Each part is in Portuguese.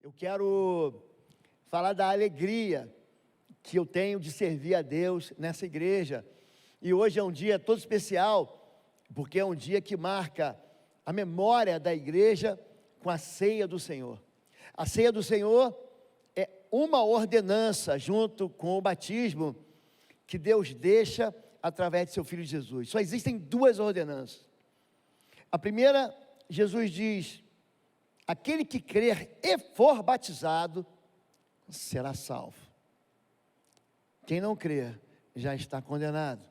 Eu quero falar da alegria que eu tenho de servir a Deus nessa igreja. E hoje é um dia todo especial, porque é um dia que marca a memória da igreja com a ceia do Senhor. A ceia do Senhor é uma ordenança junto com o batismo que Deus deixa através de seu Filho Jesus. Só existem duas ordenanças. A primeira, Jesus diz: aquele que crer e for batizado será salvo. Quem não crer já está condenado.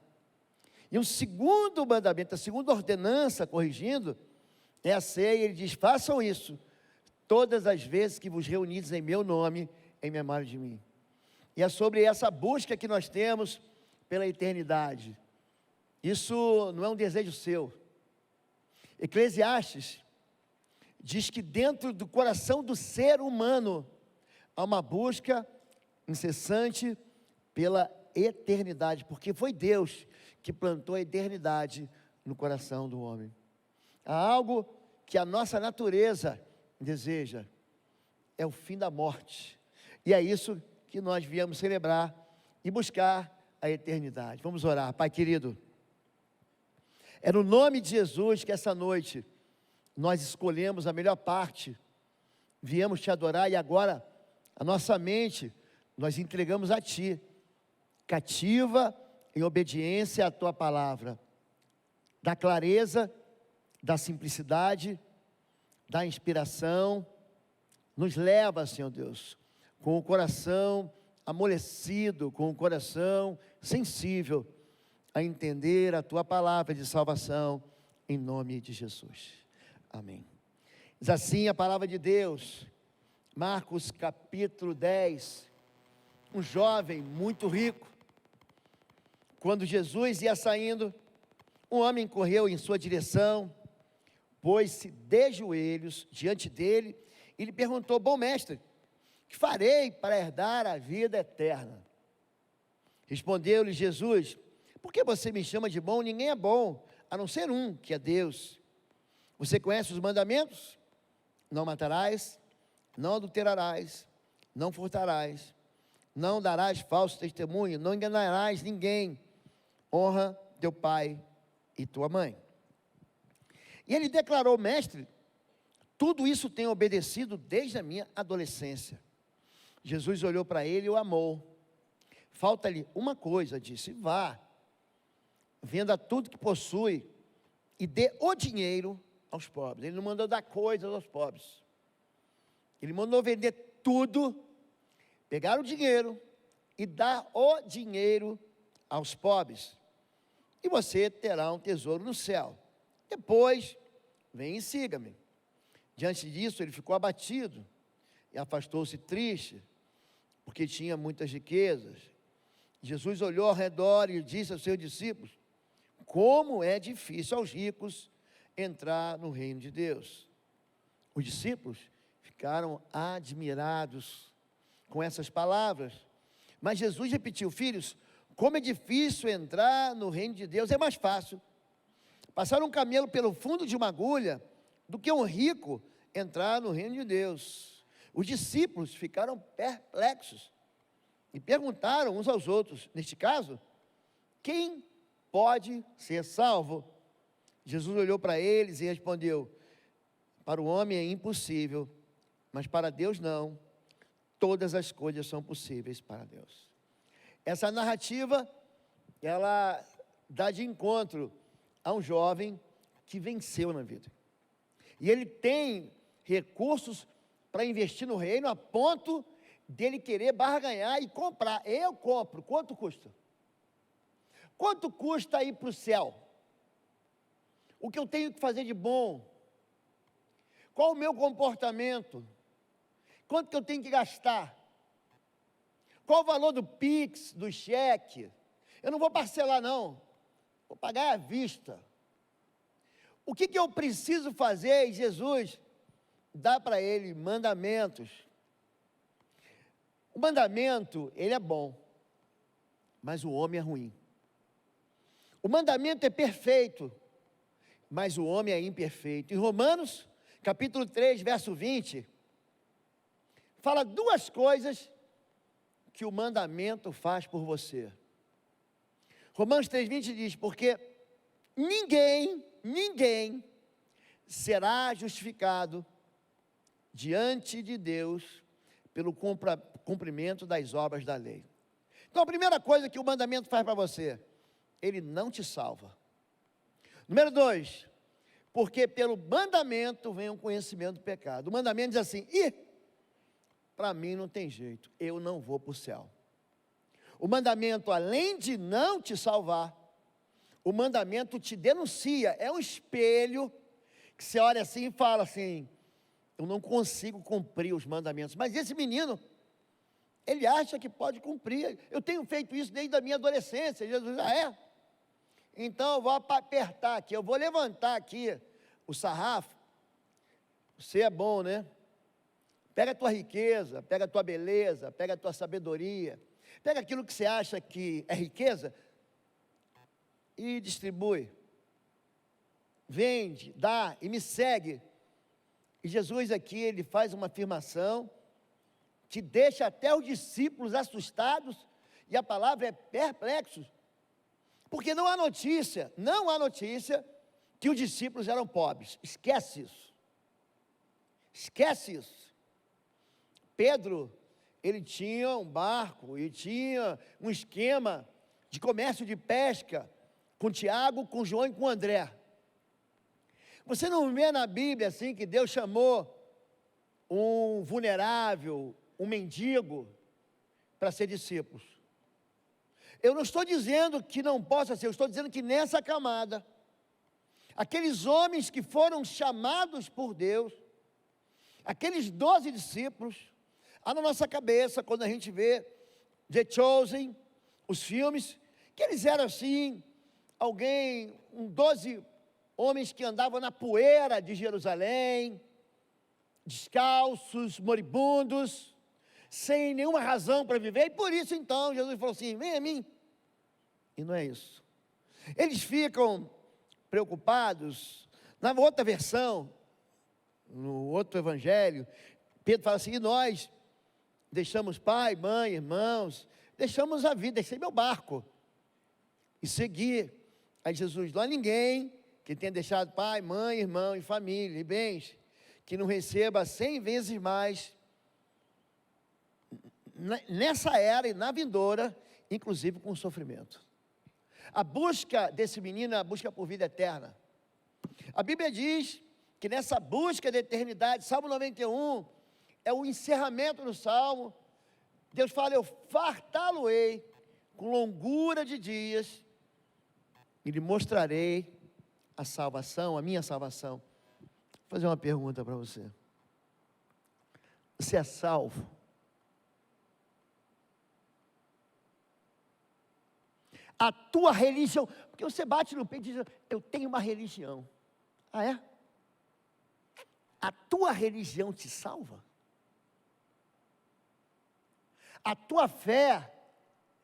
E o segundo mandamento, a segunda ordenança, corrigindo, é a ceia. Ele diz: façam isso todas as vezes que vos reunides em meu nome, em memória de mim. E é sobre essa busca que nós temos pela eternidade. Isso não é um desejo seu. Eclesiastes diz que dentro do coração do ser humano há uma busca incessante pela eternidade, porque foi Deus que plantou a eternidade no coração do homem. Há algo que a nossa natureza deseja, é o fim da morte, e é isso que nós viemos celebrar e buscar a eternidade. Vamos orar. Pai querido, é no nome de Jesus que essa noite nós escolhemos a melhor parte, viemos te adorar, e agora a nossa mente nós entregamos a Ti, cativa em obediência à Tua palavra, da clareza, da simplicidade, da inspiração. Nos leva, Senhor Deus, com o coração amolecido, com o coração sensível, a entender a Tua palavra de salvação, em nome de Jesus. Amém. Diz assim a palavra de Deus, Marcos capítulo 10, um jovem muito rico. Quando Jesus ia saindo, um homem correu em sua direção, pôs-se de joelhos diante dele e lhe perguntou: bom mestre, que farei para herdar a vida eterna? Respondeu-lhe Jesus: por que você me chama de bom? Ninguém é bom, a não ser um, que é Deus. Você conhece os mandamentos? Não matarás, não adulterarás, não furtarás, não darás falso testemunho, não enganarás ninguém, honra teu pai e tua mãe. E ele declarou: mestre, tudo isso tenho obedecido desde a minha adolescência. Jesus olhou para ele e o amou. Falta-lhe uma coisa, disse: vá, venda tudo que possui e dê o dinheiro aos pobres. Ele não mandou dar coisas aos pobres, ele mandou vender tudo, pegar o dinheiro e dar o dinheiro aos pobres, e você terá um tesouro no céu. Depois, vem e siga-me. Diante disso, ele ficou abatido e afastou-se triste, porque tinha muitas riquezas. Jesus olhou ao redor e disse aos seus discípulos: como é difícil aos ricos entrar no reino de Deus. Os discípulos ficaram admirados com essas palavras, mas Jesus repetiu: filhos, como é difícil entrar no reino de Deus. É mais fácil passar um camelo pelo fundo de uma agulha do que um rico entrar no reino de Deus. Os discípulos ficaram perplexos e perguntaram uns aos outros: neste caso, quem pode ser salvo? Jesus olhou para eles e respondeu: para o homem é impossível, mas para Deus não. Todas as coisas são possíveis para Deus. Essa narrativa, ela dá de encontro a um jovem que venceu na vida. E ele tem recursos para investir no reino, a ponto dele querer barganhar e comprar. Eu compro. Quanto custa? Quanto custa ir para o céu? O que eu tenho que fazer de bom? Qual o meu comportamento? Quanto que eu tenho que gastar? Qual o valor do Pix, do cheque? Eu não vou parcelar não, vou pagar à vista. O que eu preciso fazer? E Jesus dá para ele mandamentos. O mandamento, ele é bom, mas o homem é ruim. O mandamento é perfeito, mas o homem é imperfeito. Em Romanos, capítulo 3, verso 20, fala duas coisas que o mandamento faz por você. Romanos 3,20 diz, porque ninguém será justificado diante de Deus pelo cumprimento das obras da lei. Então a primeira coisa que o mandamento faz para você, ele não te salva. Número 2, porque pelo mandamento vem o conhecimento do pecado. O mandamento diz assim, para mim não tem jeito, eu não vou para o céu. O mandamento, além de não te salvar, o mandamento te denuncia, é um espelho, que você olha assim e fala assim, eu não consigo cumprir os mandamentos, mas esse menino, ele acha que pode cumprir, eu tenho feito isso desde a minha adolescência, Jesus já é. Então eu vou apertar aqui, eu vou levantar aqui o sarrafo, você é bom, né? Pega a tua riqueza, pega a tua beleza, pega a tua sabedoria, pega aquilo que você acha que é riqueza e distribui, vende, dá e me segue. E Jesus aqui, ele faz uma afirmação que deixa até os discípulos assustados, e a palavra é perplexos, porque não há notícia que os discípulos eram pobres, esquece isso. Pedro, ele tinha um barco, e tinha um esquema de comércio de pesca, com Tiago, com João e com André. Você não vê na Bíblia assim, que Deus chamou um vulnerável, um mendigo, para ser discípulos. Eu não estou dizendo que não possa ser, eu estou dizendo que nessa camada, aqueles homens que foram chamados por Deus, aqueles 12 discípulos, há na nossa cabeça, quando a gente vê The Chosen, os filmes, que eles eram assim, 12 homens que andavam na poeira de Jerusalém, descalços, moribundos, sem nenhuma razão para viver, e por isso então Jesus falou assim, vem a mim, e não é isso. Eles ficam preocupados, na outra versão, no outro evangelho, Pedro fala assim, e nós deixamos pai, mãe, irmãos, deixamos a vida, deixei meu barco, e segui. Aí Jesus, não há ninguém que tenha deixado pai, mãe, irmão, e família, e bens, que não receba 100 vezes mais, nessa era e na vindoura, inclusive com sofrimento. A busca desse menino é a busca por vida eterna. A Bíblia diz que nessa busca da eternidade, Salmo 91, é o encerramento do Salmo, Deus fala, eu fartá-lo-ei com longura de dias, e lhe mostrarei a salvação, a minha salvação. Vou fazer uma pergunta para você. Você é salvo? A tua religião, porque você bate no peito e diz, eu tenho uma religião. Ah, é? A tua religião te salva? A tua fé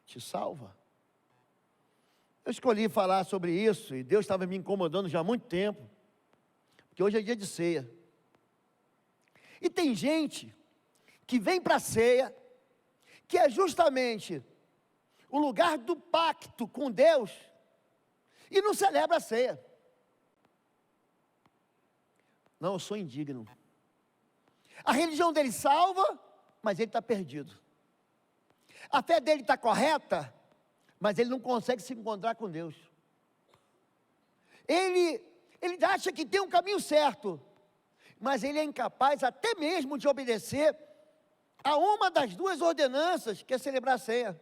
te salva? Eu escolhi falar sobre isso, e Deus estava me incomodando já há muito tempo, porque hoje é dia de ceia. E tem gente que vem para a ceia, que é justamente o lugar do pacto com Deus, e não celebra a ceia. Não, eu sou indigno. A religião dele salva, mas ele está perdido. A fé dele está correta, mas ele não consegue se encontrar com Deus. Ele acha que tem um caminho certo, mas ele é incapaz até mesmo de obedecer a uma das duas ordenanças, que é celebrar a ceia.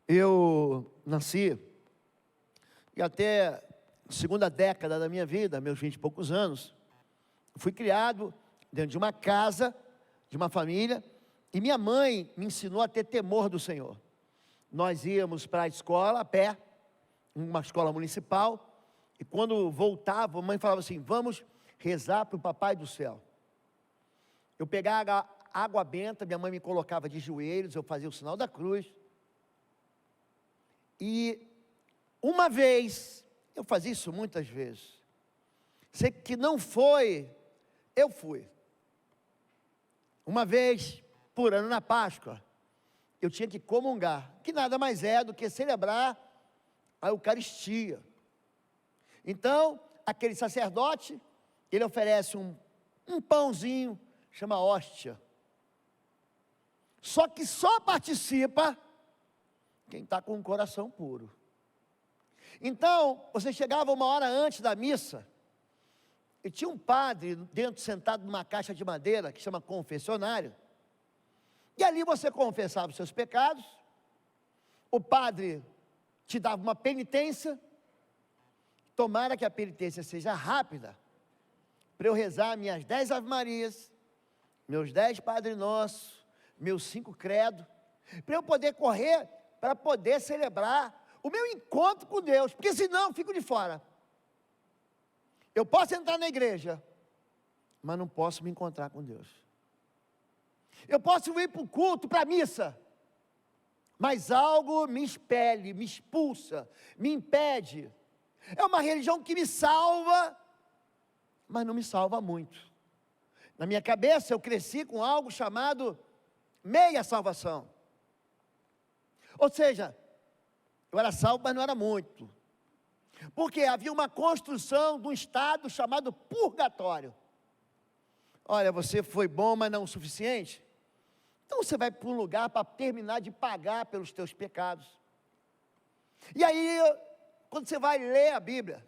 Eu nasci, e até a segunda década da minha vida, meus 20 e poucos anos, fui criado dentro de uma casa, de uma família, e minha mãe me ensinou a ter temor do Senhor. Nós íamos para a escola a pé, uma escola municipal, e quando voltava, a mãe falava assim, vamos rezar para o Papai do Céu. Eu pegava água benta, minha mãe me colocava de joelhos, eu fazia o sinal da cruz, e uma vez, eu fazia isso muitas vezes, sei que não foi, eu fui. uma vez por ano na Páscoa, eu tinha que comungar, que nada mais é do que celebrar a Eucaristia. Então, aquele sacerdote, ele oferece um pãozinho, chama hóstia. Só que só participa quem está com o coração puro. Então, você chegava uma hora antes da missa, e tinha um padre dentro, sentado numa caixa de madeira, que chama confessionário, e ali você confessava os seus pecados, o padre te dava uma penitência, tomara que a penitência seja rápida, para eu rezar minhas 10 Ave-Marias, meus 10 Padre Nosso, meus 5 credo, para eu poder correr, para poder celebrar o meu encontro com Deus, porque senão eu fico de fora. Eu posso entrar na igreja, mas não posso me encontrar com Deus. Eu posso ir para o culto, para a missa, mas algo me expele, me expulsa, me impede. É uma religião que me salva, mas não me salva muito. Na minha cabeça eu cresci com algo chamado meia salvação. Ou seja, eu era salvo, mas não era muito. Porque havia uma construção de um estado chamado purgatório. Olha, você foi bom, mas não o suficiente. Então você vai para um lugar para terminar de pagar pelos teus pecados. E aí, quando você vai ler a Bíblia,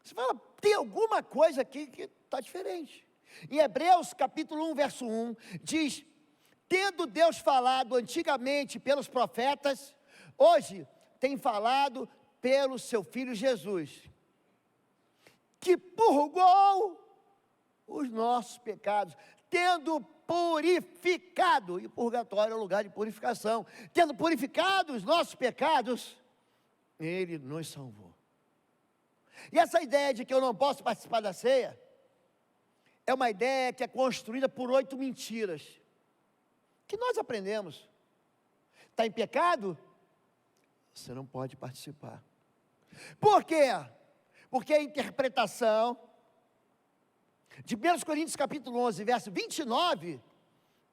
você fala, tem alguma coisa aqui que está diferente. Em Hebreus capítulo 1, verso 1, diz, tendo Deus falado antigamente pelos profetas, hoje tem falado pelo seu Filho Jesus, que purgou os nossos pecados, tendo purificado, e o purgatório é o lugar de purificação, tendo purificado os nossos pecados, Ele nos salvou. E essa ideia de que eu não posso participar da ceia, é uma ideia que é construída por 8 mentiras, que nós aprendemos. Está em pecado? Você não pode participar. Por quê? Porque a interpretação de 1 Coríntios capítulo 11, verso 29,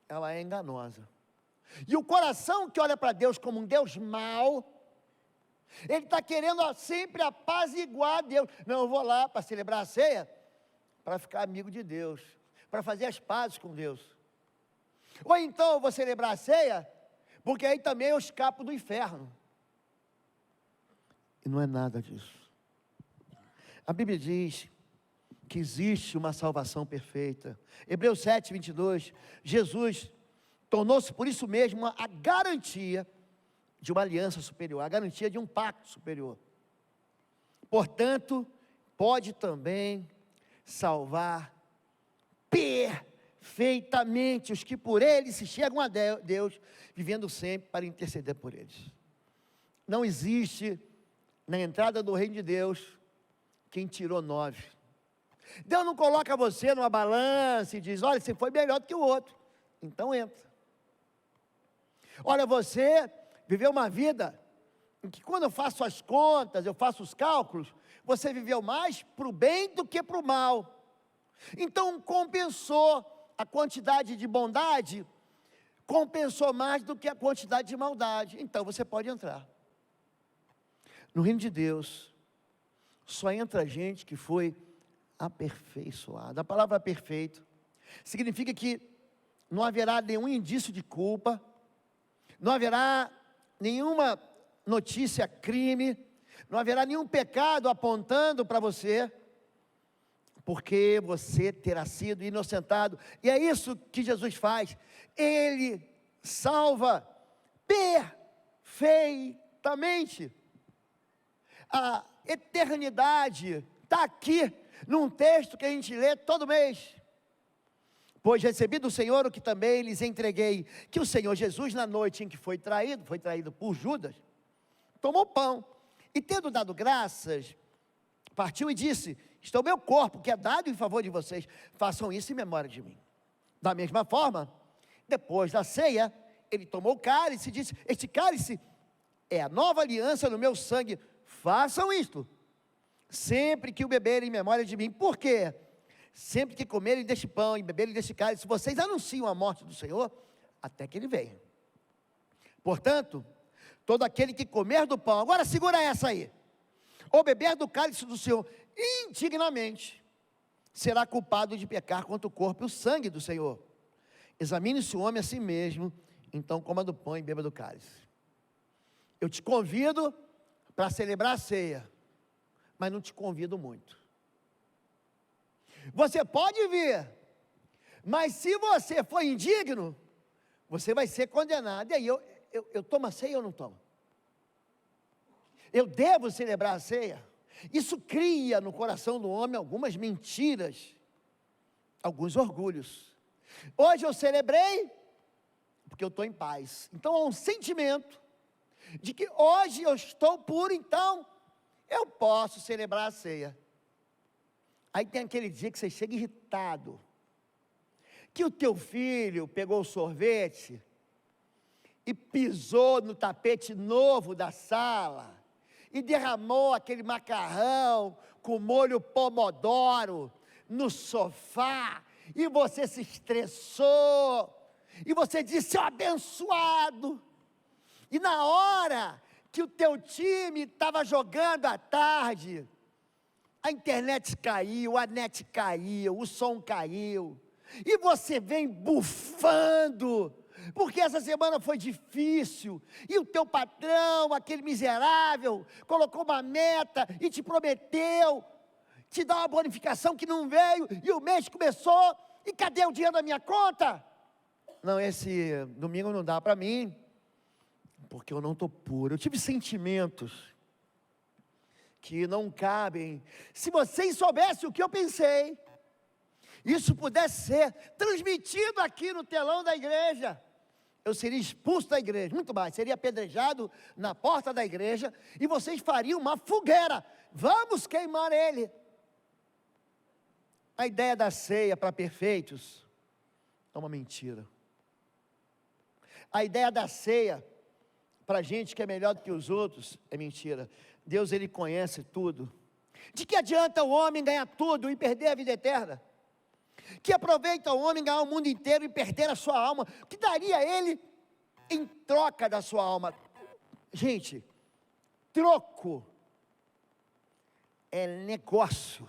ela é enganosa. E o coração que olha para Deus como um Deus mau, ele está querendo sempre apaziguar Deus. Não, eu vou lá para celebrar a ceia, para ficar amigo de Deus, para fazer as pazes com Deus. Ou então eu vou celebrar a ceia, porque aí também eu escapo do inferno. E não é nada disso. A Bíblia diz que existe uma salvação perfeita. Hebreus 7, 22, Jesus tornou-se por isso mesmo a garantia de uma aliança superior, a garantia de um pacto superior. Portanto, pode também salvar perfeitamente os que por ele se chegam a Deus, vivendo sempre para interceder por eles. Não existe na entrada do reino de Deus quem tirou 9. Deus não coloca você numa balança e diz, olha, você foi melhor do que o outro, então entra. Olha, você viveu uma vida em que quando eu faço as contas, eu faço os cálculos, você viveu mais para o bem do que para o mal. Então compensou a quantidade de bondade, compensou mais do que a quantidade de maldade. Então você pode entrar. No reino de Deus, só entra gente que foi aperfeiçoada. A palavra perfeito significa que não haverá nenhum indício de culpa, não haverá nenhuma notícia crime, não haverá nenhum pecado apontando para você, porque você terá sido inocentado. E é isso que Jesus faz. Ele salva perfeitamente. A eternidade está aqui, num texto que a gente lê todo mês. Pois recebi do Senhor o que também lhes entreguei, que o Senhor Jesus, na noite em que foi traído por Judas, tomou pão, e tendo dado graças, partiu e disse, isto é o meu corpo, que é dado em favor de vocês, façam isso em memória de mim. Da mesma forma, depois da ceia, ele tomou o cálice e disse, este cálice é a nova aliança no meu sangue, façam isto, sempre que o beberem em memória de mim. Por quê? sempre que comerem deste pão e beberem deste cálice, vocês anunciam a morte do Senhor até que Ele venha. Portanto, todo aquele que comer do pão, agora segura essa aí, ou beber do cálice do Senhor indignamente, será culpado de pecar contra o corpo e o sangue do Senhor. Examine-se o homem a si mesmo, então coma do pão e beba do cálice. Eu te convido para celebrar a ceia, mas não te convido muito. Você pode vir, mas se você for indigno, você vai ser condenado. E aí, eu tomo a ceia ou não tomo? Eu devo celebrar a ceia? Isso cria no coração do homem algumas mentiras, alguns orgulhos. Hoje eu celebrei, porque eu estou em paz. Então há um sentimento de que hoje eu estou puro, então eu posso celebrar a ceia. Aí tem aquele dia que você chega irritado, que o teu filho pegou o sorvete e pisou no tapete novo da sala, e derramou aquele macarrão com molho pomodoro no sofá, e você se estressou, e você disse, seu abençoado, e na hora que o teu time estava jogando à tarde, a internet caiu, a net caiu, o som caiu, e você vem bufando, porque essa semana foi difícil, e o teu patrão, aquele miserável, colocou uma meta e te prometeu, te dar uma bonificação que não veio, e o mês começou, e cadê o dinheiro da minha conta? Não, esse domingo não dá para mim, porque eu não estou puro. Eu tive sentimentos que não cabem. Se vocês soubessem o que eu pensei, isso pudesse ser transmitido aqui no telão da igreja, eu seria expulso da igreja, muito mais, seria apedrejado na porta da igreja, e vocês fariam uma fogueira, vamos queimar ele. A ideia da ceia para perfeitos é uma mentira. A ideia da ceia para gente que é melhor do que os outros é mentira. Deus, Ele conhece tudo. De que adianta o homem ganhar tudo e perder a vida eterna? Que aproveita o homem ganhar o mundo inteiro e perder a sua alma? O que daria ele em troca da sua alma? Gente, troco é negócio.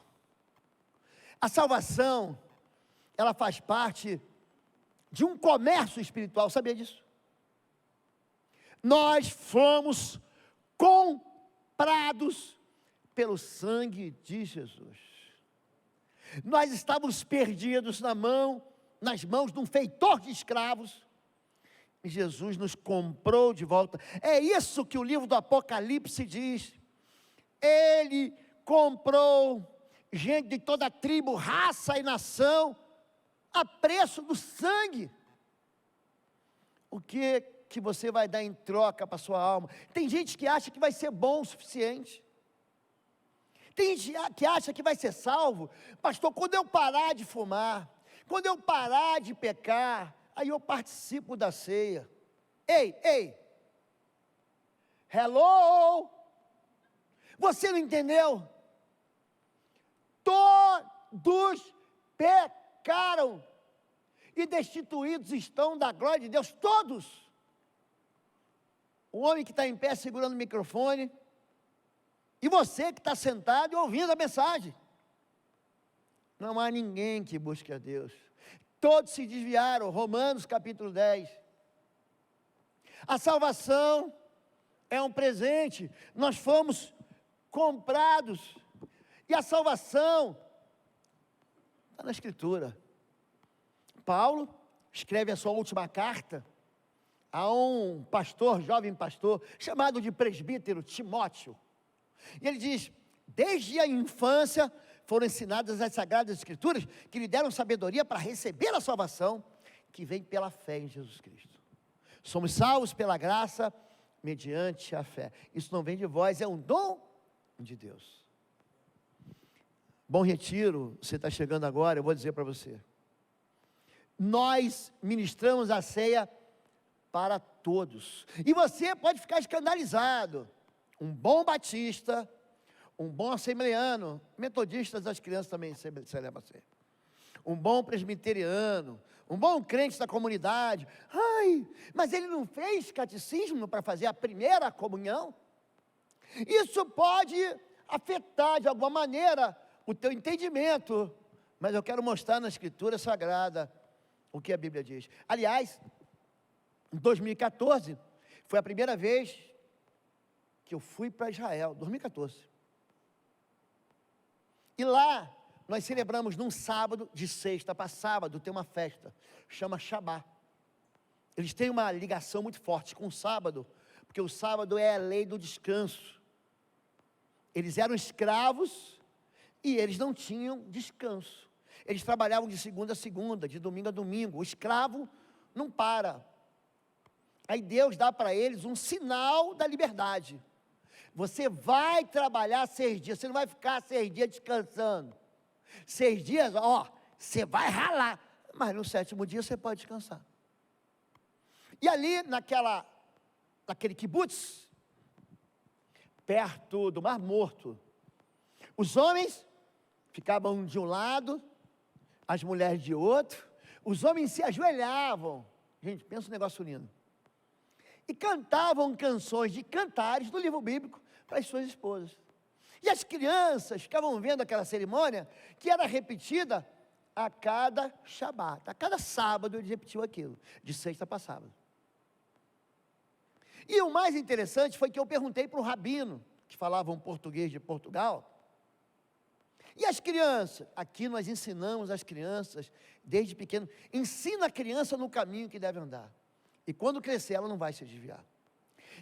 A salvação, ela faz parte de um comércio espiritual, sabia disso? Nós fomos comprados pelo sangue de Jesus. Nós estávamos perdidos nas mãos de um feitor de escravos, e Jesus nos comprou de volta. É isso que o livro do Apocalipse diz. Ele comprou gente de toda tribo, raça e nação, a preço do sangue. O que você vai dar em troca para a sua alma? Tem gente que acha que vai ser bom o suficiente. Tem gente que acha que vai ser salvo. Pastor, quando eu parar de fumar, quando eu parar de pecar, aí eu participo da ceia. Ei, hello, você não entendeu? Todos pecaram e destituídos estão da glória de Deus, todos. O homem que está em pé segurando o microfone, e você que está sentado e ouvindo a mensagem. Não há ninguém que busque a Deus. Todos se desviaram. Romanos capítulo 10. A salvação é um presente. Nós fomos comprados. E a salvação está na Escritura. Paulo escreve a sua última carta a um pastor, jovem pastor, chamado de presbítero Timóteo. E ele diz, desde a infância foram ensinadas as Sagradas Escrituras, que lhe deram sabedoria para receber a salvação, que vem pela fé em Jesus Cristo. Somos salvos pela graça, mediante a fé. Isso não vem de vós, é um dom de Deus. Bom Retiro, você está chegando agora, eu vou dizer para você. Nós ministramos a ceia para todos. E você pode ficar escandalizado. Um bom batista, um bom assembleano, metodistas, as crianças também celebram a ceia. um bom presbiteriano, um bom crente da comunidade. Ai, mas ele não fez catecismo para fazer a primeira comunhão? Isso pode afetar de alguma maneira o teu entendimento, mas eu quero mostrar na Escritura Sagrada o que a Bíblia diz. Aliás, em 2014, foi a primeira vez que eu fui para Israel, 2014. E lá, nós celebramos num sábado, de sexta para sábado, tem uma festa, chama Shabá. Eles têm uma ligação muito forte com o sábado, porque o sábado é a lei do descanso. Eles eram escravos e eles não tinham descanso. Eles trabalhavam de segunda a segunda, de domingo a domingo. O escravo não para. Aí Deus dá para eles um sinal da liberdade. Você vai trabalhar 6 dias, você não vai ficar 6 dias descansando. 6 dias, você vai ralar, mas no 7º dia você pode descansar. E ali naquele kibutz, perto do Mar Morto, os homens ficavam de um lado, as mulheres de outro, os homens se ajoelhavam, gente, pensa um negócio lindo, e cantavam canções de cantares do livro bíblico para as suas esposas. E as crianças ficavam vendo aquela cerimônia, que era repetida a cada Shabat, a cada sábado eles repetiam aquilo, de sexta para sábado. E o mais interessante foi que eu perguntei para um rabino, que falava um português de Portugal, e as crianças? Aqui nós ensinamos as crianças, desde pequeno, ensina a criança no caminho que deve andar, e quando crescer ela não vai se desviar.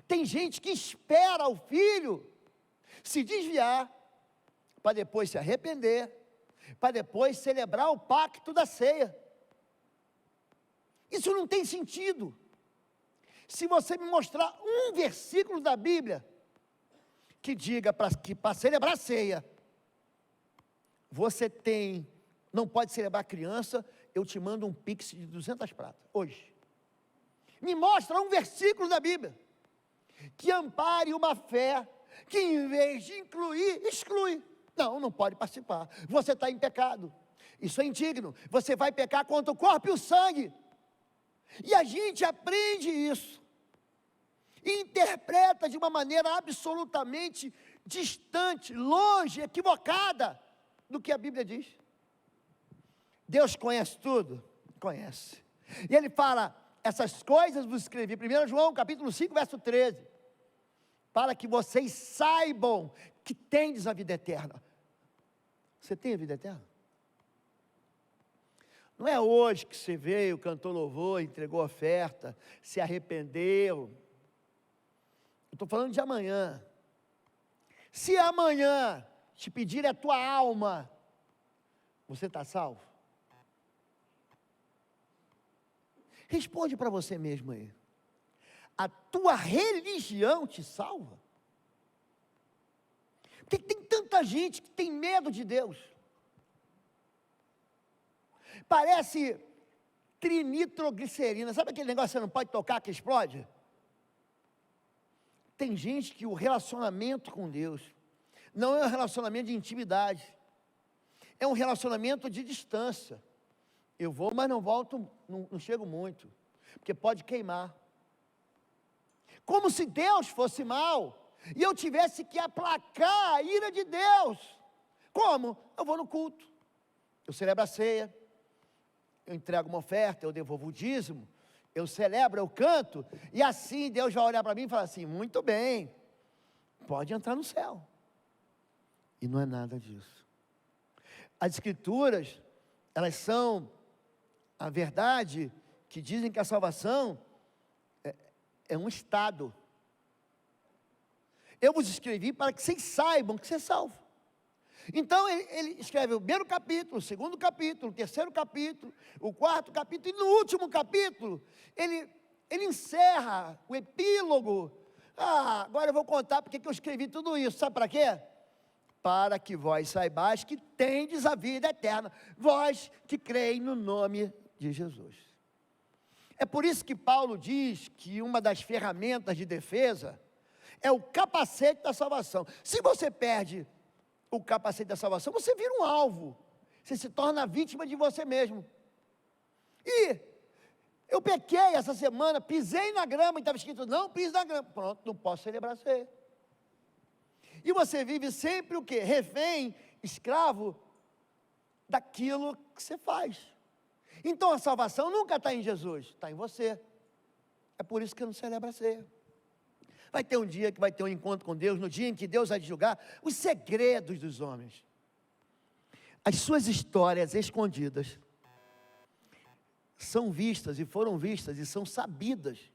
Tem gente que espera o filho se desviar, para depois se arrepender, para depois celebrar o pacto da ceia. Isso não tem sentido. Se você me mostrar um versículo da Bíblia que diga que para celebrar a ceia, você não pode celebrar criança, eu te mando um pix de 200 pratas, hoje. Me mostra um versículo da Bíblia que ampare uma fé que em vez de incluir, exclui. Não pode participar, você está em pecado, isso é indigno, você vai pecar contra o corpo e o sangue. E a gente aprende isso, e interpreta de uma maneira absolutamente distante, longe, equivocada do que a Bíblia diz. Deus conhece tudo? Conhece. E Ele fala, essas coisas vos escrevi, 1 João capítulo 5, verso 13, para que vocês saibam que tendes a vida eterna. Você tem a vida eterna? Não é hoje que você veio, cantou louvor, entregou oferta, se arrependeu. Eu estou falando de amanhã. Se amanhã te pedir a tua alma, você está salvo? Responde para você mesmo aí. A tua religião te salva? Por que tem tanta gente que tem medo de Deus? Parece trinitroglicerina. Sabe aquele negócio que você não pode tocar que explode? Tem gente que o relacionamento com Deus não é um relacionamento de intimidade, é um relacionamento de distância. Eu vou, mas não volto, não chego muito, porque pode queimar. Como se Deus fosse mau, e eu tivesse que aplacar a ira de Deus. Como? Eu vou no culto, eu celebro a ceia, eu entrego uma oferta, eu devolvo o dízimo, eu celebro, eu canto, e assim Deus vai olhar para mim e falar assim, muito bem, pode entrar no céu. E não é nada disso. As Escrituras, elas são a verdade que dizem que a salvação é um estado. Eu vos escrevi para que vocês saibam que você é salvo. Então ele escreve o 1º capítulo, o 2º capítulo, o 3º capítulo, o 4º capítulo, e no último capítulo, ele encerra o epílogo. Agora eu vou contar porque que eu escrevi tudo isso, sabe para quê? Para que vós saibais que tendes a vida eterna, vós que creem no nome de Jesus. É por isso que Paulo diz que uma das ferramentas de defesa é o capacete da salvação. Se você perde o capacete da salvação, você vira um alvo Você se torna vítima de você mesmo. E eu pequei essa semana, pisei na grama, e estava escrito, não pise na grama. Pronto, não posso celebrar a ceia. E você vive sempre o quê? Refém, escravo daquilo que você faz. Então a salvação nunca está em Jesus, está em você. É por isso que não celebra a ceia. Vai ter um dia que vai ter um encontro com Deus, no dia em que Deus vai julgar os segredos dos homens. As suas histórias escondidas são vistas e foram vistas e são sabidas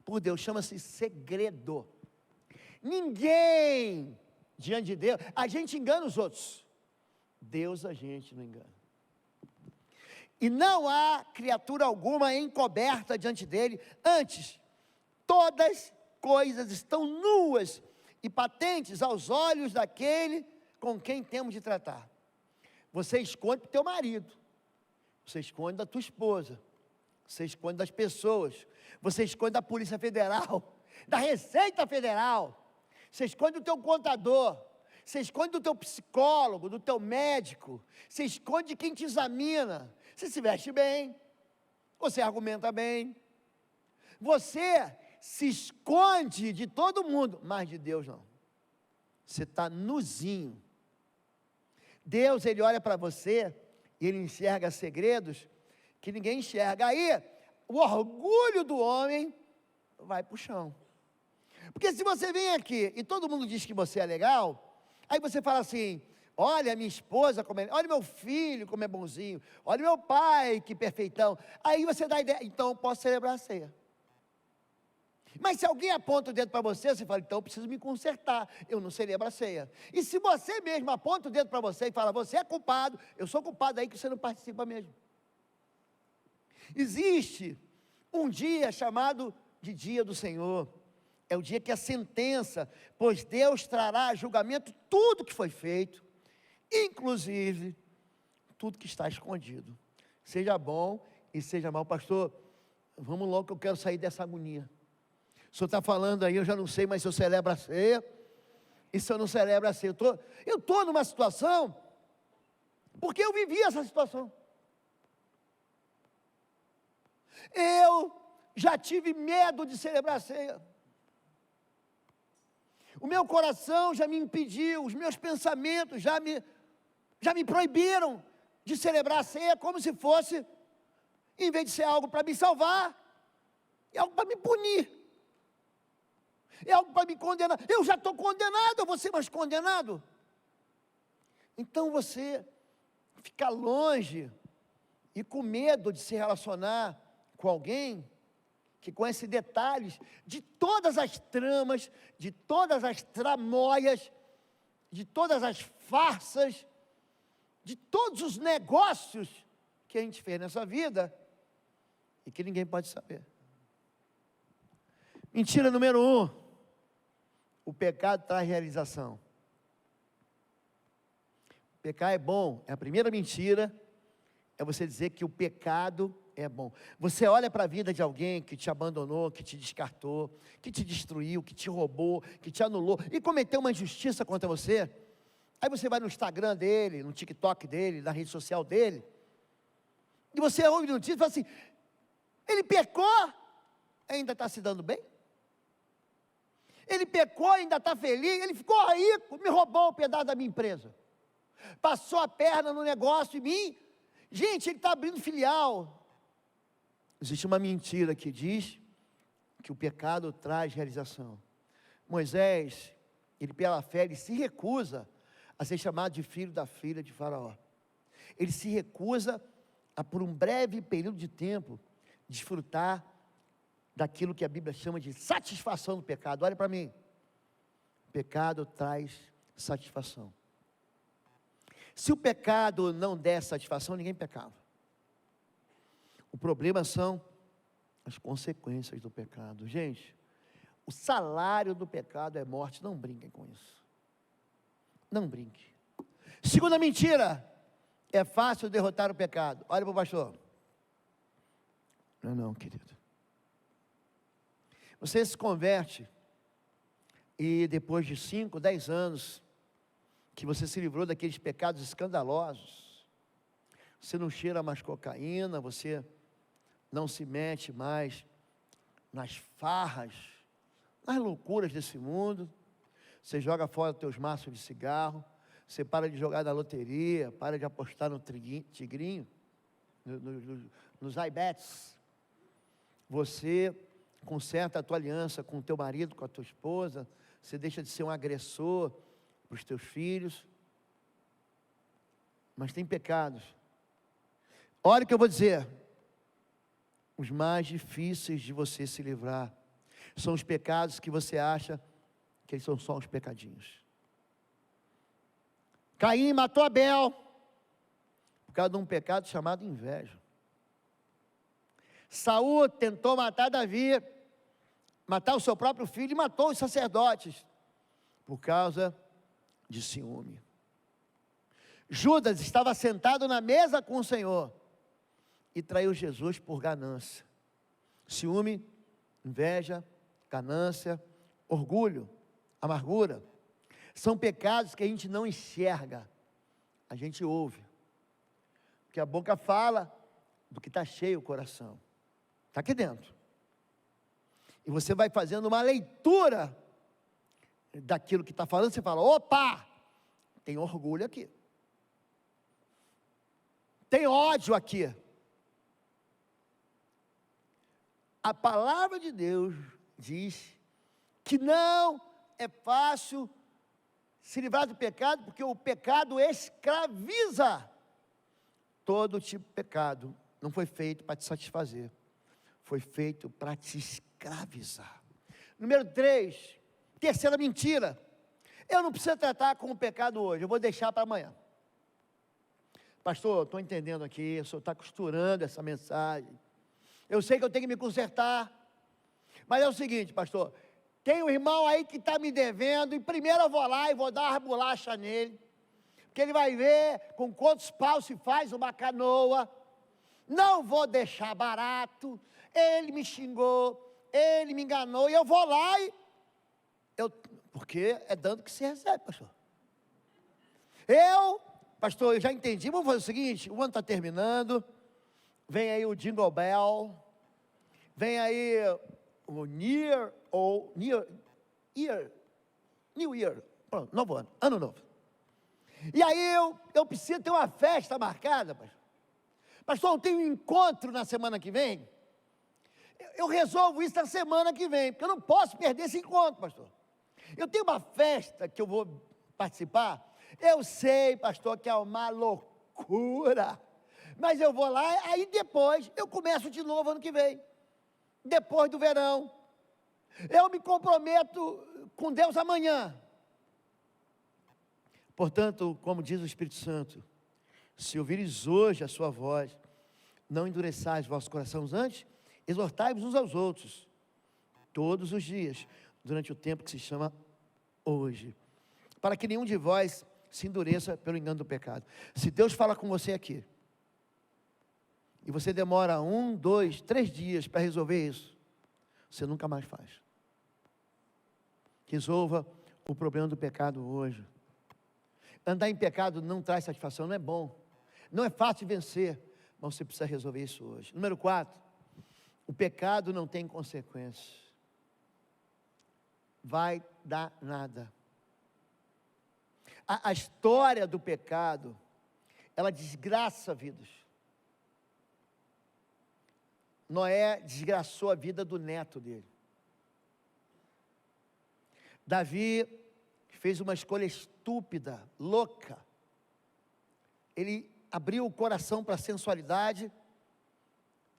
por Deus, chama-se segredo. Ninguém diante de Deus, a gente engana os outros, Deus a gente não engana. E não há criatura alguma encoberta diante dele, antes, todas coisas estão nuas e patentes aos olhos daquele com quem temos de tratar. Você esconde para o teu marido, você esconde da tua esposa, você esconde das pessoas, você esconde da Polícia Federal, da Receita Federal, você esconde do teu contador, você esconde do teu psicólogo, do teu médico, você esconde de quem te examina. Você se veste bem, você argumenta bem, você se esconde de todo mundo, mas de Deus não. Você está nuzinho. Deus, Ele olha para você e Ele enxerga segredos que ninguém enxerga. Aí, o orgulho do homem vai para o chão. Porque se você vem aqui e todo mundo diz que você é legal, aí você fala assim, olha minha esposa como é, olha meu filho como é bonzinho, olha meu pai que perfeitão. Aí você dá a ideia, então eu posso celebrar a ceia. Mas se alguém aponta o dedo para você, você fala, então eu preciso me consertar, eu não celebro a ceia. E se você mesmo aponta o dedo para você e fala, você é culpado, eu sou culpado, aí que você não participa mesmo. Existe um dia chamado de dia do Senhor, é o dia que a sentença, pois Deus trará a julgamento tudo que foi feito, inclusive tudo que está escondido, seja bom e seja mal. Pastor, vamos logo que eu quero sair dessa agonia. O senhor está falando aí, eu já não sei mais se eu celebro a ceia, e se eu não celebro a ceia. Eu estou numa situação, porque eu vivi essa situação. Eu já tive medo de celebrar a ceia. O meu coração já me impediu, os meus pensamentos já me proibiram de celebrar a ceia, como se fosse, em vez de ser algo para me salvar, é algo para me punir. É algo para me condenar. Eu já estou condenado, eu vou ser mais condenado. Então você fica longe e com medo de se relacionar com alguém que conhece detalhes de todas as tramas, de todas as tramóias, de todas as farsas, de todos os negócios que a gente fez nessa vida e que ninguém pode saber. Mentira número 1. O pecado traz realização. Pecar é bom. É a primeira mentira, é você dizer que o pecado é bom. Você olha para a vida de alguém que te abandonou, que te descartou, que te destruiu, que te roubou, que te anulou e cometeu uma injustiça contra você. Aí você vai no Instagram dele, no TikTok dele, na rede social dele, e você ouve notícia e fala assim, ele pecou, ainda está se dando bem? Ele pecou, ainda está feliz, ele ficou rico, me roubou um pedaço da minha empresa, passou a perna no negócio em mim, gente, ele está abrindo filial. Existe uma mentira que diz que o pecado traz realização. Moisés, ele pela fé, ele se recusa a ser chamado de filho da filha de Faraó. Ele se recusa a, por um breve período de tempo, desfrutar daquilo que a Bíblia chama de satisfação do pecado. Olha para mim, o pecado traz satisfação. Se o pecado não der satisfação, ninguém pecava. O problema são as consequências do pecado. Gente, o salário do pecado é morte. Não brinquem com isso. Não brinque. Segunda mentira, é fácil derrotar o pecado. Olha para o pastor. Não, querido. Você se converte e depois de 5, 10 anos que você se livrou daqueles pecados escandalosos, você não cheira mais cocaína, você não se mete mais nas farras, nas loucuras desse mundo, você joga fora os teus maços de cigarro, você para de jogar na loteria, para de apostar no tigrinho, nos iBets, você conserta a tua aliança com o teu marido, com a tua esposa, você deixa de ser um agressor para os teus filhos, mas tem pecados, olha o que eu vou dizer, os mais difíceis de você se livrar, são os pecados que você acha que eles são só uns pecadinhos. Caim matou Abel, por causa de um pecado chamado inveja. Saul tentou matar Davi, matar o seu próprio filho, e matou os sacerdotes, por causa de ciúme. Judas estava sentado na mesa com o Senhor, e traiu Jesus por ganância. Ciúme, inveja, ganância, orgulho, amargura, são pecados que a gente não enxerga, a gente ouve, porque a boca fala do que está cheio o coração, está aqui dentro, e você vai fazendo uma leitura daquilo que está falando, você fala, opa, tem orgulho aqui, tem ódio aqui. A palavra de Deus diz que não é fácil se livrar do pecado, porque o pecado escraviza. Todo tipo de pecado não foi feito para te satisfazer, foi feito para te escravizar. Número 3, terceira mentira, eu não preciso tratar com o pecado hoje, eu vou deixar para amanhã. Pastor, estou entendendo aqui, o senhor está costurando essa mensagem, eu sei que eu tenho que me consertar, mas é o seguinte, pastor, tem um irmão aí que está me devendo, e primeiro eu vou lá e vou dar uma bolacha nele, porque ele vai ver com quantos paus se faz uma canoa, não vou deixar barato, ele me xingou, ele me enganou, e eu vou lá porque é dando que se recebe, pastor. Pastor, eu já entendi, vamos fazer o seguinte, o ano está terminando, vem aí o Jingle Bell, vem aí o New Year, pronto, novo ano, ano novo. E aí eu preciso ter uma festa marcada, pastor. Pastor, eu tenho um encontro na semana que vem, eu resolvo isso na semana que vem, porque eu não posso perder esse encontro, pastor. Eu tenho uma festa que eu vou participar, eu sei, pastor, que é uma loucura, mas eu vou lá, aí depois eu começo de novo ano que vem, depois do verão, eu me comprometo com Deus amanhã. Portanto, como diz o Espírito Santo, se ouvires hoje a sua voz, não endureçais vossos corações, antes exortai-vos uns aos outros, todos os dias, durante o tempo que se chama hoje, para que nenhum de vós se endureça pelo engano do pecado. Se Deus fala com você aqui, e você demora 1, 2, 3 dias para resolver isso, você nunca mais faz. Resolva o problema do pecado hoje. Andar em pecado não traz satisfação, não é bom, não é fácil de vencer, mas você precisa resolver isso hoje. Número 4, o pecado não tem consequências, vai dar nada. A história do pecado, ela desgraça vidas. Noé desgraçou a vida do neto dele. Davi fez uma escolha estúpida, louca. Ele abriu o coração para a sensualidade,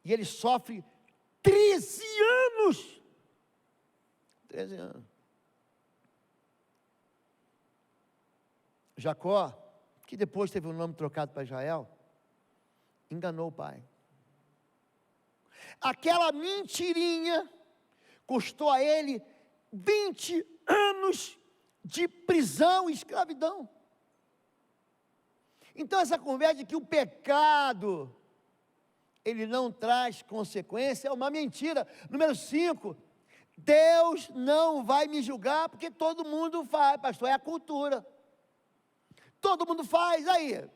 e ele sofre 13 anos. 13 anos. Jacó, que depois teve o nome trocado para Israel, enganou o pai. Aquela mentirinha custou a ele 20 anos de prisão e escravidão. Então essa conversa de que o pecado, ele não traz consequência, é uma mentira. Número 5, Deus não vai me julgar, porque todo mundo faz, pastor, é a cultura. Todo mundo faz, aí,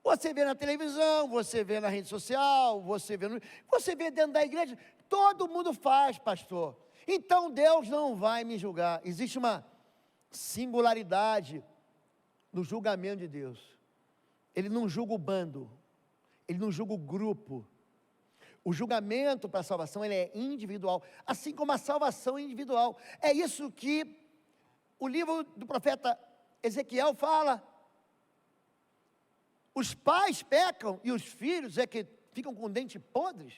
Você vê na televisão, você vê na rede social, você vê dentro da igreja, todo mundo faz, pastor. Então Deus não vai me julgar. Existe uma singularidade no julgamento de Deus. Ele não julga o bando, ele não julga o grupo. O julgamento para a salvação, ele é individual, assim como a salvação é individual. É isso que o livro do profeta Ezequiel fala. Os pais pecam e os filhos é que ficam com dentes podres.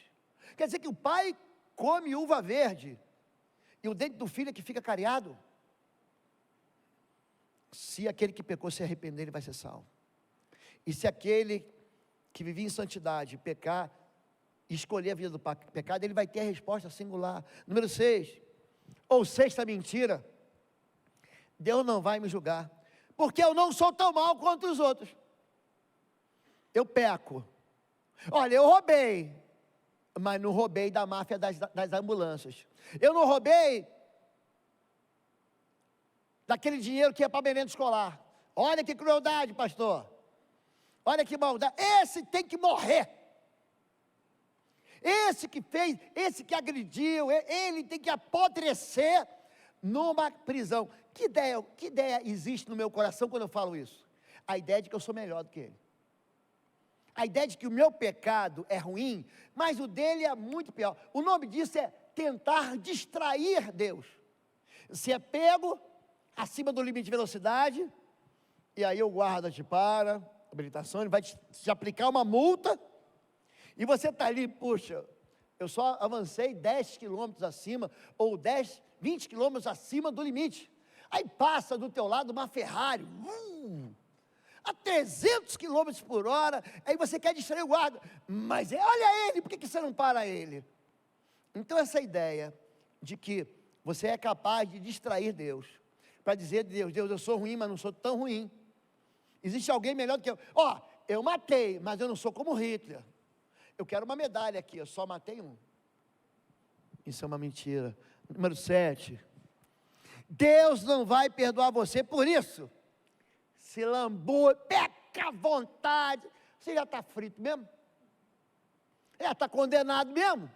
Quer dizer que o pai come uva verde e o dente do filho é que fica cariado. Se aquele que pecou se arrepender, ele vai ser salvo. E se aquele que vivia em santidade pecar, escolher a vida do pecado, ele vai ter a resposta singular. Número 6, ou sexta mentira: Deus não vai me julgar, porque eu não sou tão mal quanto os outros. Eu peco. Olha, eu roubei, mas não roubei da máfia das ambulâncias. Eu não roubei daquele dinheiro que ia para o merenda escolar. Olha que crueldade, pastor. Olha que maldade. Esse tem que morrer. Esse que fez, esse que agrediu, ele tem que apodrecer numa prisão. Que ideia existe no meu coração quando eu falo isso? A ideia de que eu sou melhor do que ele. A ideia de que o meu pecado é ruim, mas o dele é muito pior. O nome disso é tentar distrair Deus. Se é pego acima do limite de velocidade, e aí o guarda te para, habilitação, ele vai te aplicar uma multa, e você está ali, puxa, eu só avancei 10 quilômetros acima, ou 20 quilômetros acima do limite. Aí passa do teu lado uma Ferrari, a 300 quilômetros por hora, aí você quer distrair o guarda, mas olha ele, por que você não para ele? Então essa ideia de que você é capaz de distrair Deus, para dizer de Deus, eu sou ruim, mas não sou tão ruim. Existe alguém melhor do que eu. Eu matei, mas eu não sou como Hitler. Eu quero uma medalha aqui, eu só matei um. Isso é uma mentira. Número 7. Deus não vai perdoar você por isso. Se lambou, peca à vontade. Você já está frito mesmo? Já está condenado mesmo?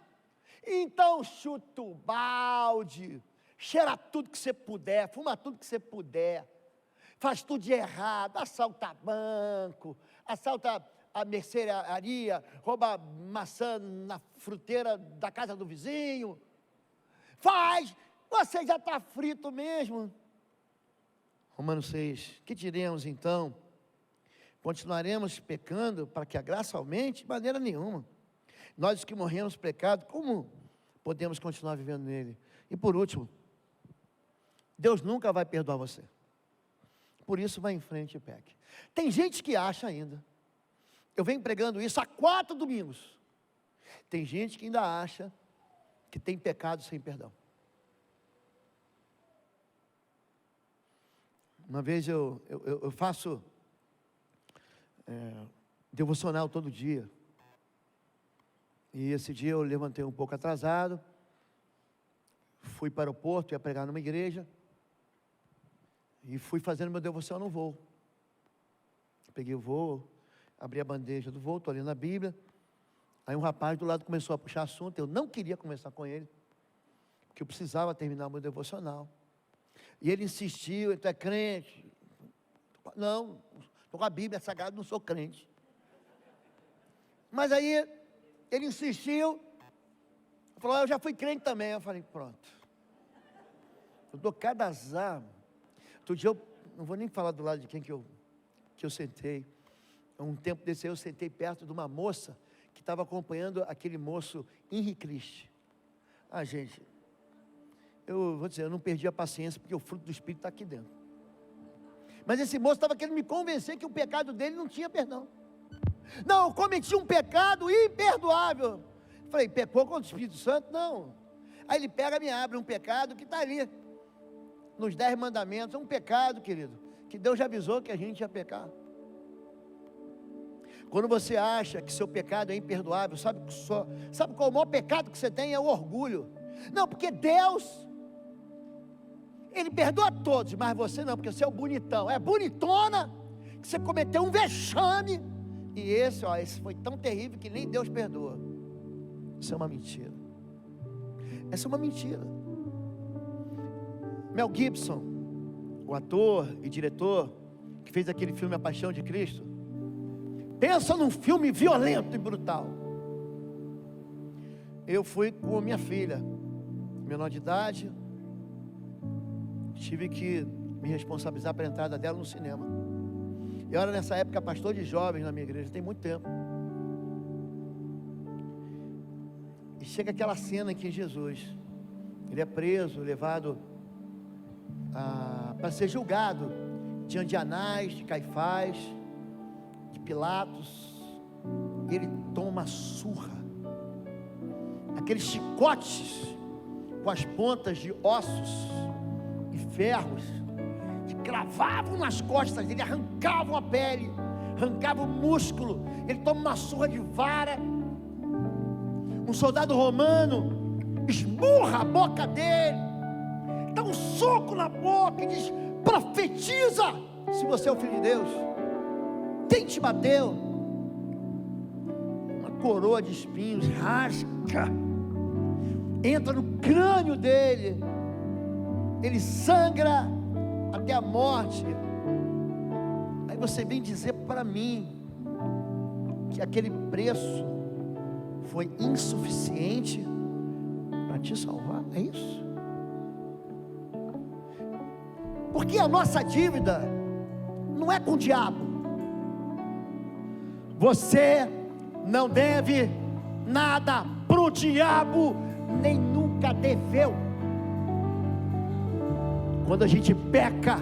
Então chuta o balde, cheira tudo que você puder, fuma tudo que você puder, faz tudo de errado, assalta banco, assalta a mercearia, rouba maçã na fruteira da casa do vizinho, você já está frito mesmo. Romanos 6, que diremos então? Continuaremos pecando para que a graça aumente? De maneira nenhuma. Nós que morremos pecado, como podemos continuar vivendo nele? E por último, Deus nunca vai perdoar você. Por isso, vá em frente e peque. Tem gente que acha ainda, eu venho pregando isso há 4 domingos, tem gente que ainda acha que tem pecado sem perdão. Uma vez eu faço devocional todo dia, e esse dia eu levantei um pouco atrasado, fui para o aeroporto, ia pregar numa igreja, e fui fazendo meu devocional no voo. Peguei o voo, abri a bandeja do voo, estou lendo a Bíblia, aí um rapaz do lado começou a puxar assunto, eu não queria conversar com ele, porque eu precisava terminar o meu devocional, e ele insistiu, tu é crente? Não, estou com a Bíblia Sagrada, não sou crente. Mas aí, ele insistiu, falou, eu já fui crente também. Eu falei, pronto, eu dou cada azar. Outro dia, eu não vou nem falar do lado de quem que eu sentei. Um tempo desse aí, eu sentei perto de uma moça, que estava acompanhando aquele moço Henrique Cristi. Gente, eu vou dizer, eu não perdi a paciência, porque o fruto do Espírito está aqui dentro. Mas esse moço estava querendo me convencer que o pecado dele não tinha perdão. Não, eu cometi um pecado imperdoável. Falei, pecou contra o Espírito Santo? Não. Aí ele pega e me abre um pecado que está ali, nos 10 mandamentos, é um pecado, querido, que Deus já avisou que a gente ia pecar. Quando você acha que seu pecado é imperdoável, sabe qual o maior pecado que você tem? É o orgulho. Não, porque Deus, Ele perdoa todos, mas você não, porque você é o bonitão, é bonitona, que você cometeu um vexame, E esse foi tão terrível que nem Deus perdoa. Isso é uma mentira. Essa é uma mentira. Mel Gibson, o ator e diretor que fez aquele filme A Paixão de Cristo, pensa num filme violento e brutal. Eu fui com a minha filha, menor de idade, tive que me responsabilizar pela entrada dela no cinema. Eu era nessa época pastor de jovens na minha igreja, tem muito tempo. E chega aquela cena em que Jesus, ele é preso, levado para ser julgado diante de Anás, de Caifás, de Pilatos. E ele toma uma surra, aqueles chicotes com as pontas de ossos e ferros que cravavam nas costas dele, arrancavam a pele, arrancavam o músculo. Ele toma uma surra de vara. Um soldado romano esmurra a boca dele, dá um soco na boca e diz: profetiza, se você é o filho de Deus. Quem te bateu? Uma coroa de espinhos rasga, entra no crânio dele, ele sangra até a morte. Aí você vem dizer para mim que aquele preço foi insuficiente para te salvar? É isso? Porque a nossa dívida não é com o diabo. Você não deve nada para o diabo, nem nunca deveu. Quando a gente peca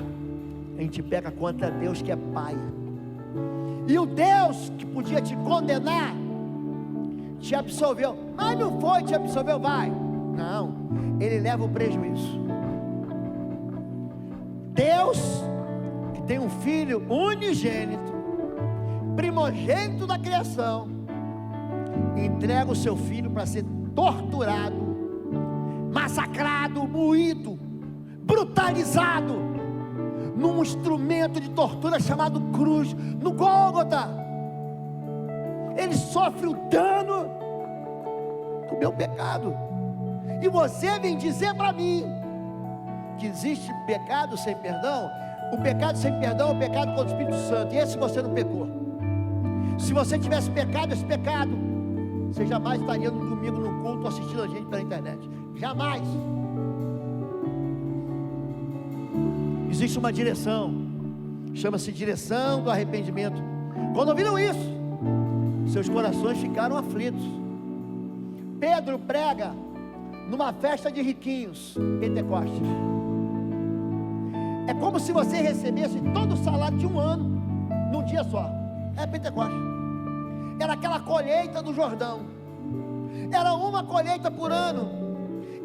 contra Deus que é Pai. E o Deus que podia te condenar, te absolveu. Mas não foi, te absolveu, vai. Não, Ele leva o prejuízo. Deus, que tem um Filho unigênito, primogênito da criação, entrega o seu Filho para ser torturado, massacrado, moído, brutalizado, num instrumento de tortura chamado cruz, no Gólgota. Ele sofre o dano do meu pecado. E você vem dizer para mim que existe pecado sem perdão? O pecado sem perdão é o pecado contra o Espírito Santo, e esse você não pecou. Se você tivesse pecado esse pecado, você jamais estaria no domingo no culto assistindo a gente pela internet. Jamais. Existe uma direção, chama-se direção do arrependimento. Quando ouviram isso, seus corações ficaram aflitos. Pedro prega numa festa de riquinhos, Pentecostes. É como se você recebesse todo o salário de um ano num dia só. É Pentecostes. Era aquela colheita do Jordão. Era uma colheita por ano.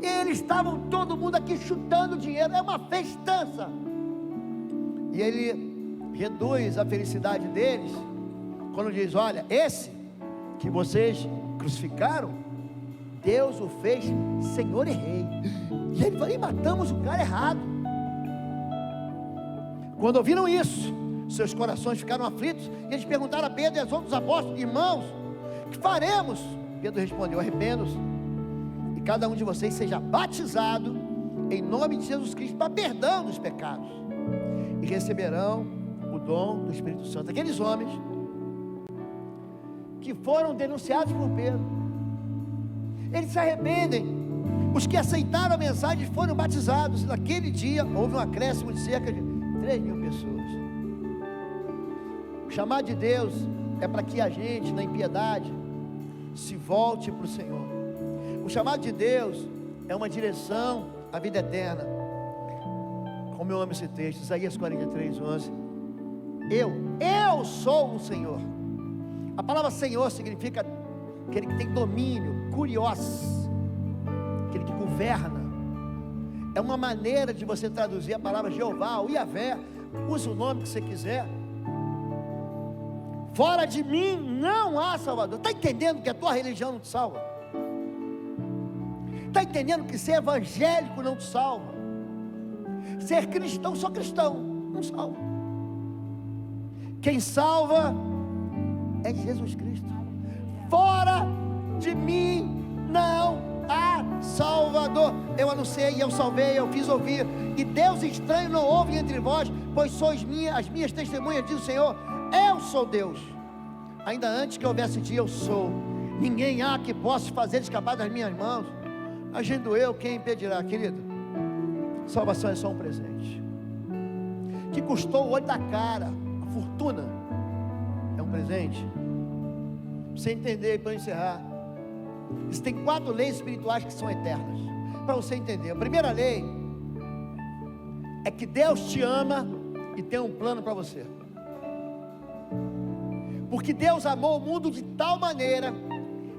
E eles estavam todo mundo aqui chutando dinheiro. É uma festança. E ele reduz a felicidade deles quando diz: olha, esse que vocês crucificaram, Deus o fez Senhor e Rei. E ele falou: e matamos o cara errado. Quando ouviram isso, seus corações ficaram aflitos, e eles perguntaram a Pedro e aos outros apóstolos: irmãos, que faremos? Pedro respondeu: arrependam-se, e cada um de vocês seja batizado em nome de Jesus Cristo para perdão dos pecados, e receberão o dom do Espírito Santo. Aqueles homens que foram denunciados por Pedro, eles se arrependem. Os que aceitaram a mensagem foram batizados. Naquele dia houve um acréscimo de cerca de 3.000 pessoas. O chamado de Deus é para que a gente, na impiedade, se volte para o Senhor. O chamado de Deus é uma direção à vida eterna. Como eu amo esse texto, Isaías 43:11. Eu sou o Senhor. A palavra Senhor significa aquele que tem domínio, kurios, aquele que governa. É uma maneira de você traduzir a palavra Jeová, ou Yavé. Usa o nome que você quiser. Fora de mim não há Salvador. Está entendendo que a tua religião não te salva? Está entendendo que ser evangélico não te salva? Ser cristão, só cristão, não salva. Quem salva é Jesus Cristo. Fora de mim não há Salvador. Eu anunciei, eu salvei, eu fiz ouvir, e Deus estranho não houve entre vós, pois sois as minhas testemunhas, diz o Senhor. Eu sou Deus. Ainda antes que houvesse dia, eu sou. Ninguém há que possa fazer escapar das minhas mãos. Agindo eu, quem impedirá? Querido, salvação é só um presente que custou o olho da cara, a fortuna. É um presente. Pra você entender, para eu encerrar, existem 4 leis espirituais que são eternas. Para você entender, a primeira lei é que Deus te ama e tem um plano para você. Porque Deus amou o mundo de tal maneira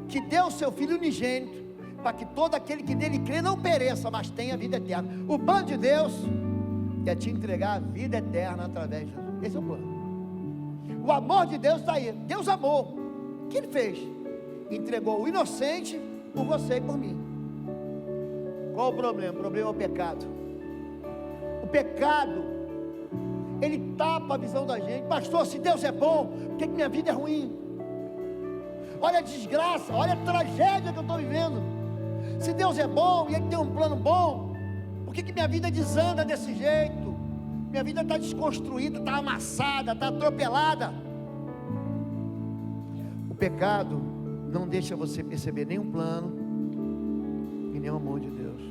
que deu o seu Filho unigênito, para que todo aquele que nele crê não pereça, mas tenha vida eterna. O plano de Deus é te entregar a vida eterna através de Jesus. Esse é o plano. O amor de Deus está aí. Deus amou. O que Ele fez? Entregou o inocente por você e por mim. Qual o problema? O problema é o pecado. O pecado, ele tapa a visão da gente. Pastor, se Deus é bom, por que minha vida é ruim? Olha a desgraça, olha a tragédia que eu estou vivendo. Se Deus é bom e Ele tem um plano bom, por que minha vida desanda desse jeito? Minha vida está desconstruída, está amassada, está atropelada. O pecado não deixa você perceber nenhum plano e nem o amor de Deus.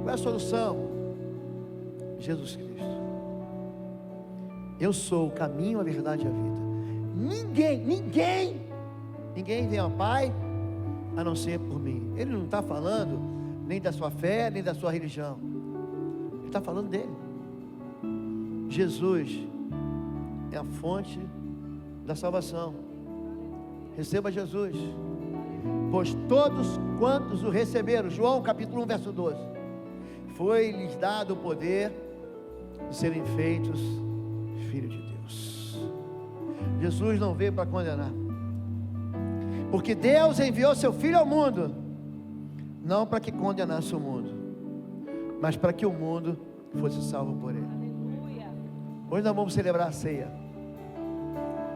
Qual é a solução? Jesus Cristo. Eu sou o caminho, a verdade e a vida. Ninguém vem ao Pai a não ser por mim. Ele não está falando nem da sua fé, nem da sua religião. Ele está falando dele. Jesus é a fonte da salvação. Receba Jesus, pois todos quantos o receberam, João capítulo 1 verso 12, foi-lhes dado o poder de serem feitos filhos de Deus. Jesus não veio para condenar, porque Deus enviou seu Filho ao mundo, não para que condenasse o mundo, mas para que o mundo fosse salvo por Ele. Hoje nós vamos celebrar a ceia,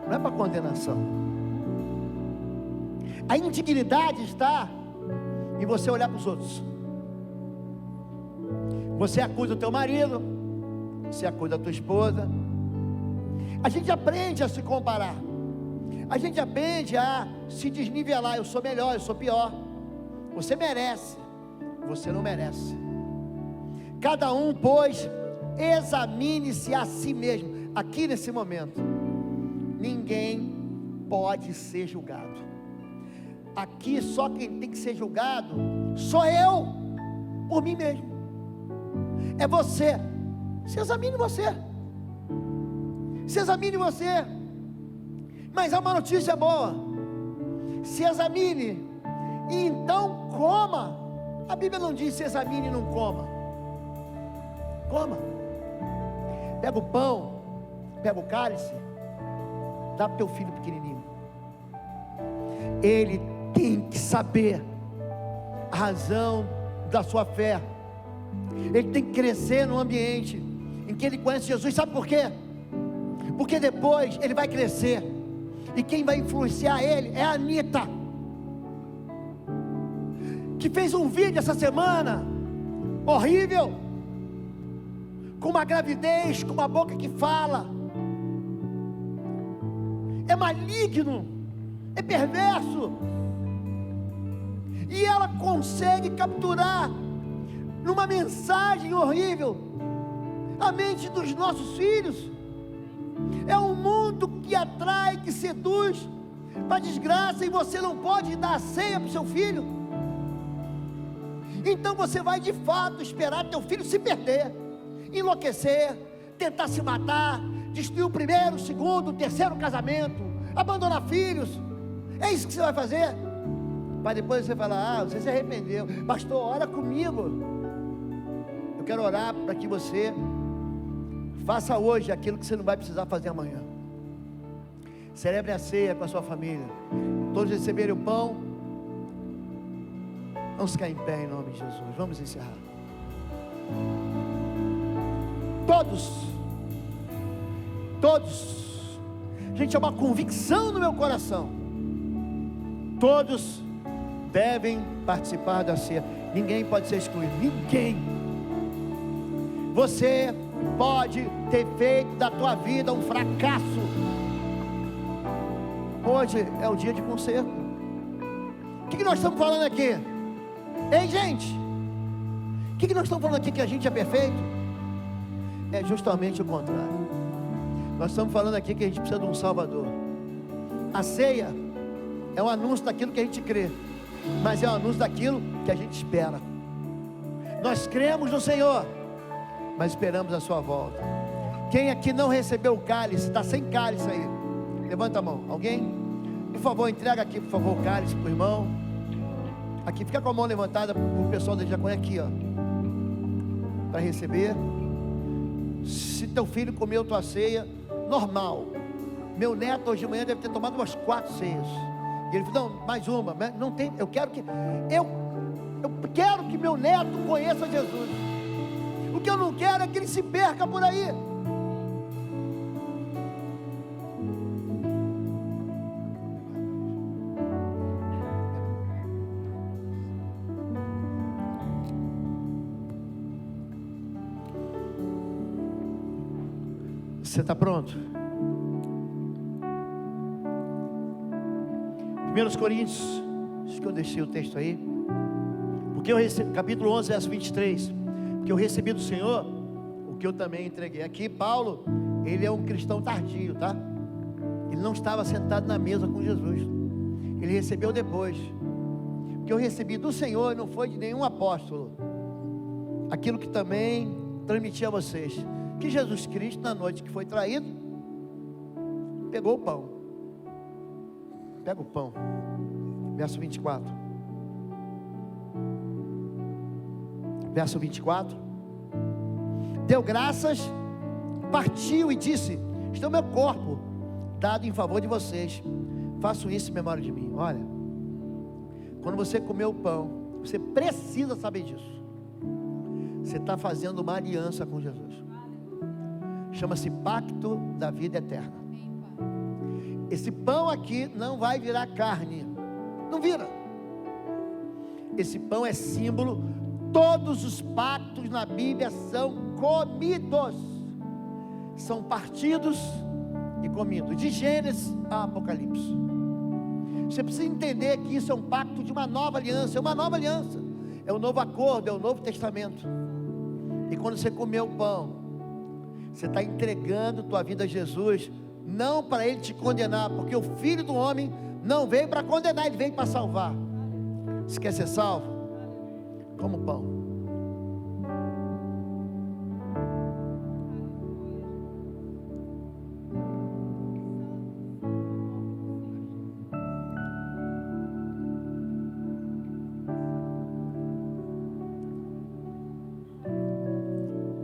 não é para condenação. A indignidade está em você olhar para os outros. Você acusa o teu marido, você acusa a tua esposa. A gente aprende a se comparar, a gente aprende a se desnivelar. Eu sou melhor, eu sou pior. Você merece, você não merece. Cada um, pois, examine-se a si mesmo. Aqui nesse momento, ninguém pode ser julgado. Aqui só quem tem que ser julgado sou eu, por mim mesmo. É você. Se examine você. Se examine você. Mas há uma notícia boa. Se examine e então coma. A Bíblia não diz se examine e não coma. Coma. Pega o pão, pega o cálice, dá para o teu filho pequenininho. Ele tem que saber a razão da sua fé. Ele tem que crescer num ambiente em que ele conhece Jesus. Sabe por quê? Porque depois ele vai crescer, e quem vai influenciar ele é a Anitta, que fez um vídeo essa semana horrível, com uma gravidez, com uma boca que fala. É maligno, é perverso, e ela consegue capturar numa mensagem horrível a mente dos nossos filhos. É um mundo que atrai, que seduz para a desgraça, e você não pode dar a ceia para o seu filho. Então você vai de fato esperar teu filho se perder, enlouquecer, tentar se matar, destruir o primeiro, o segundo, o terceiro casamento, abandonar filhos. É isso que você vai fazer? Para depois você falar: você se arrependeu. Pastor, ora comigo. Eu quero orar para que você faça hoje aquilo que você não vai precisar fazer amanhã. Celebre a ceia com a sua família. Todos receberem o pão. Vamos ficar em pé em nome de Jesus. Vamos encerrar. Todos Gente, é uma convicção no meu coração. Todos devem participar da ceia. Ninguém pode ser excluído. Ninguém. Você pode ter feito da tua vida um fracasso. Hoje é o dia de conserto. O que nós estamos falando aqui? Ei, gente, o que nós estamos falando aqui? Que a gente é perfeito? É justamente o contrário. Nós estamos falando aqui que a gente precisa de um Salvador. A ceia é um anúncio daquilo que a gente crê, mas é um anúncio daquilo que a gente espera. Nós cremos no Senhor, mas esperamos a sua volta. Quem aqui não recebeu o cálice, está sem cálice aí? Levanta a mão. Alguém? Por favor, entrega aqui, por favor, o cálice para o irmão. Aqui, fica com a mão levantada para o pessoal da diaconia aqui, ó, para receber. Se teu filho comeu tua ceia, normal. Meu neto hoje de manhã deve ter tomado umas 4 ceias. E ele falou, não, mais uma. Não tem, eu quero que meu neto conheça Jesus. O que eu não quero é que ele se perca por aí. Você está pronto? 1 Coríntios, acho que eu deixei o texto aí. Porque eu recebi, capítulo 11, verso 23. Porque eu recebi do Senhor o que eu também entreguei. Aqui Paulo, ele é um cristão tardio, tá? Ele não estava sentado na mesa com Jesus. Ele recebeu depois. Porque eu recebi do Senhor, não foi de nenhum apóstolo. Aquilo que também transmiti a vocês, que Jesus Cristo, na noite que foi traído, pegou o pão. Pega o pão. Verso 24. Verso 24. Deu graças, partiu e disse: este é o meu corpo, dado em favor de vocês. Façam isso em memória de mim. Olha, quando você comer o pão, você precisa saber disso. Você está fazendo uma aliança com Jesus. Chama-se pacto da vida eterna. Esse pão aqui não vai virar carne. Não vira. Esse pão é símbolo. Todos os pactos na Bíblia são comidos. São partidos e comidos. De Gênesis a Apocalipse. Você precisa entender que isso é um pacto de uma nova aliança. É uma nova aliança. É um novo acordo, é um novo testamento. E quando você comer o pão, você está entregando tua vida a Jesus, não para Ele te condenar, porque o Filho do Homem não veio para condenar, Ele veio para salvar. Você quer ser salvo? Como pão.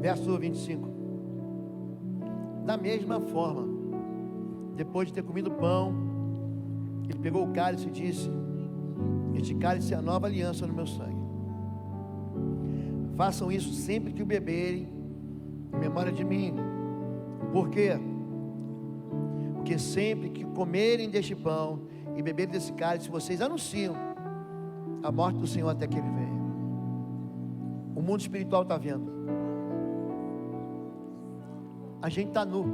Verso 25. Da mesma forma, depois de ter comido o pão, ele pegou o cálice e disse: este cálice é a nova aliança no meu sangue. Façam isso sempre que o beberem, em memória de mim. Por quê? Porque sempre que comerem deste pão e beberem desse cálice, vocês anunciam a morte do Senhor até que Ele venha. O mundo espiritual está vendo. A gente está nu.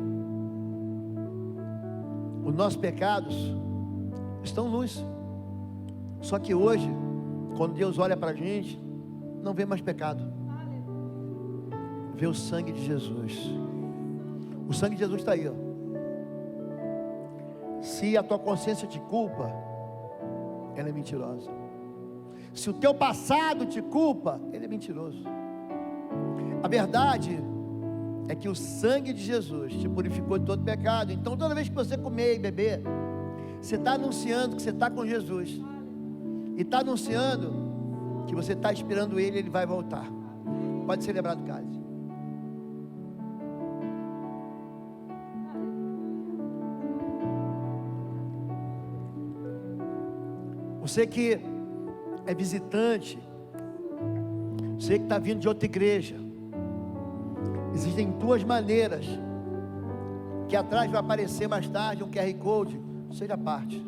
Os nossos pecados estão nus. Só que hoje, quando Deus olha para a gente, não vê mais pecado. Vê o sangue de Jesus. O sangue de Jesus está aí, ó. Se a tua consciência te culpa, ela é mentirosa. Se o teu passado te culpa, ele é mentiroso. A verdade é que o sangue de Jesus te purificou de todo pecado. Então toda vez que você comer e beber, você está anunciando que você está com Jesus, e está anunciando que você está esperando Ele, Ele vai voltar. Pode ser lembrado do cálice. Você que é visitante, você que está vindo de outra igreja, existem duas maneiras que atrás vai aparecer mais tarde um QR Code, seja parte.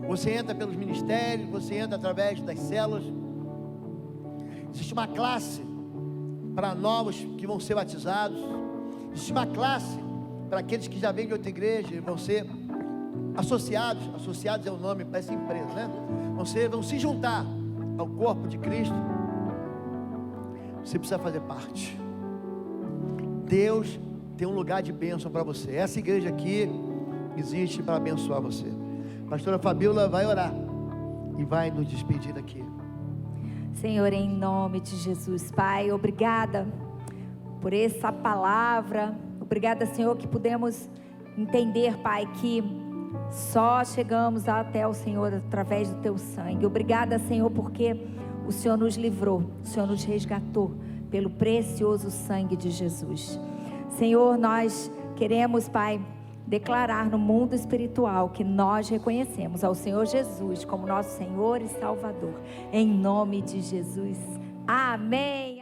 Você entra pelos ministérios, você entra através das células. Existe uma classe para novos que vão ser batizados. Existe uma classe para aqueles que já vêm de outra igreja e vão ser associados. Associados é o nome para essa empresa, né? Vão se juntar ao corpo de Cristo. Você precisa fazer parte. Deus tem um lugar de bênção para você. Essa igreja aqui existe para abençoar você. A pastora Fabíola vai orar e vai nos despedir daqui. Senhor, em nome de Jesus, Pai, obrigada por essa palavra. Obrigada, Senhor, que pudemos entender, Pai, que só chegamos até o Senhor através do Teu sangue. Obrigada, Senhor, porque o Senhor nos livrou, o Senhor nos resgatou pelo precioso sangue de Jesus. Senhor, nós queremos, Pai, declarar no mundo espiritual que nós reconhecemos ao Senhor Jesus como nosso Senhor e Salvador. Em nome de Jesus. Amém.